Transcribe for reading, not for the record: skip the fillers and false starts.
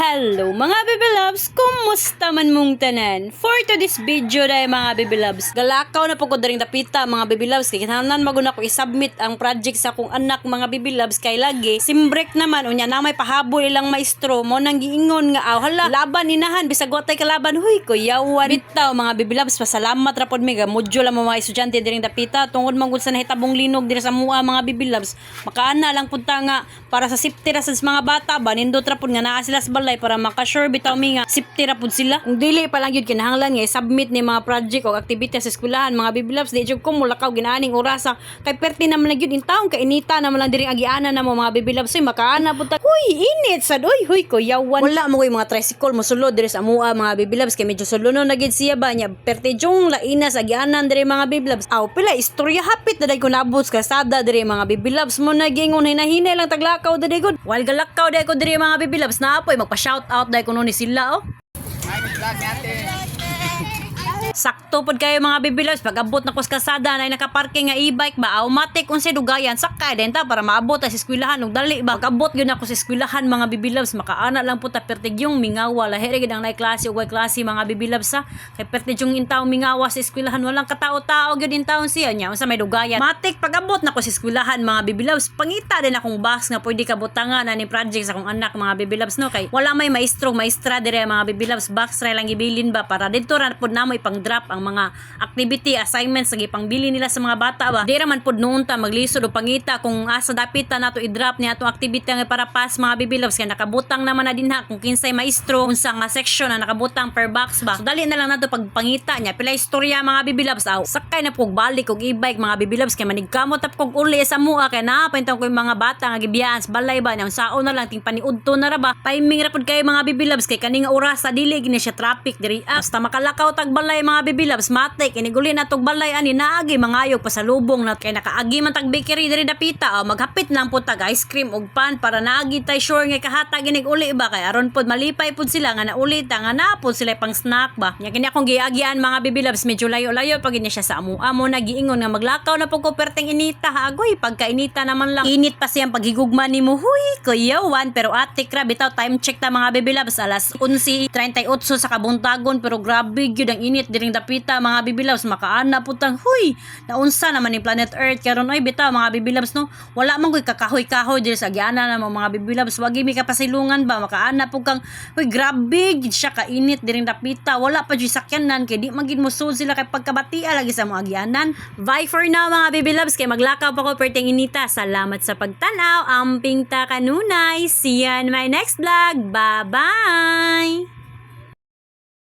Hello mga baby loves! Kumusta man mong tanan? For today's video dahil mga baby loves, galakaw na po ko daring dapita mga baby loves. Kaya kinahanglan maguna ko i-submit ang project sa akong anak mga baby loves. Kay lagi, simbrek naman, unya na may pahabol ilang maestro mo nang giingon nga, hala, laban inahan, bisag watay kalaban, huy, kuyawan. Bitaw mga baby loves, pasalamat rapod mega, modyo lang mga estudyante diring dapita, tungod manggod sa nahitabong linog diri sa mua mga baby loves. Makaana lang punta nga, para sa safety ra sa mga bata ba, nindot rapod nga naa sila sa balay para makasure bitaw mi nga safety ra pud sila. Ang dili pa lang yun kinahanglan nga i-submit ni mga project o activities sa eskwelahan mga baby loves. Di jud ko mulakaw ginaaning orasa kay perti naman lang yun in taong kainita naman lang diri agianan na mo mga baby loves. Ay makaana pud ta. Huy, init sad oy, huy kuyawan. Wala mo koy mga tricycle mo sulod diri sa amua mga baby loves kay medyo sulunon na gid siya ba nya perti jong laina sa agianan diri mga baby loves. Aw pila istorya hapit na day ko nabot sa kasada diri mga baby loves mo nagingon hinahinay lang taglakaw diri gud. Wal galakaw day ko diri mga baby loves na apoy magpa-shout out dahil kuno ni sila oh. Sakto pod kayo mga baby loves pag abot na ko sa kasada na nakaparking nga e-bike ba automatic unsay dugayan sakay din ta para maabot ta sa eskwelahan ug dali ba pag abot gyud ako sa eskwelahan mga baby loves makaana lang po ta pertig yung mingawa lahi gid ang nay klase ug klase mga baby loves ha kay pertig yung intaw mingawa sa eskwelahan walang katao-tao gyud intaw siya nya unsa may dugayan matik pag abot na ko sa eskwelahan mga baby loves pangita din akong box nga pwede kabutangan na ni project sa akong anak mga baby loves no kay wala may maestro maestra dire mga baby loves box ra lang gibilin ba para dito ra pod na mo ipang-drop ang mga activity assignments nga ipangbili nila sa mga bata ba di ra man pod noon ta maglisod o pangita kung asa dapit ta nato i-drop niya atong activity nga para pass mga baby loves kay nakabutang naman na dinha kung kinsay maestro unsa nga section na nakabutang per box ba so dali na lang nato pag pangita niya pila istorya mga baby loves aw sakay na pug balik og e-bike mga baby loves kay manigkamot tap kog uli sa mua kay napintong ko yung mga bata nga gibiyaan sa balay ba nya unsaon na lang ting paniudto na ra ba timing ra pod kay mga baby loves kay kaning oras sa dili gini siya traffic diri basta makalakaw tag balay mga baby loves matik iniguli na tog balay ani naagi mangayog pasalubong na kay nakaagi man tag bakery diri dapita maghapit lang pud tag ice cream ug pan para naagi tay sure nga kahatag inig uli ba kay aron pod malipay pud sila nga nauli ta nga napod sila pang snack ba nya kini akong giagian mga baby loves medyo layo-layo pag siya sa amo nagiingon nga maglakaw na pud ko perteng inita agoy pagkainita naman lang init pa siyang paghigugma nimo huy kuyawan pero ate grabe taw time check ta mga baby loves alas 11:38 sa kabuntagon pero grabe gyud ang init diring dapita mga baby loves makaana putang huy naunsa naman ni planet Earth karon oy bitaw mga baby loves no wala man koy kakahoy-kahoy diri sa agiana na mga baby loves wagi mi kapasilungan ba makaana pug kang huy grabe gid siya kainit diring dapita wala pa jud sakyanan kay di magid mo sud sila kay pagkabatia lagi sa mga agianan. Bye for now mga baby loves kay maglakaw pa ko perteng inita. Salamat sa pagtanaw amping ta kanunay see you in my next vlog. Bye bye.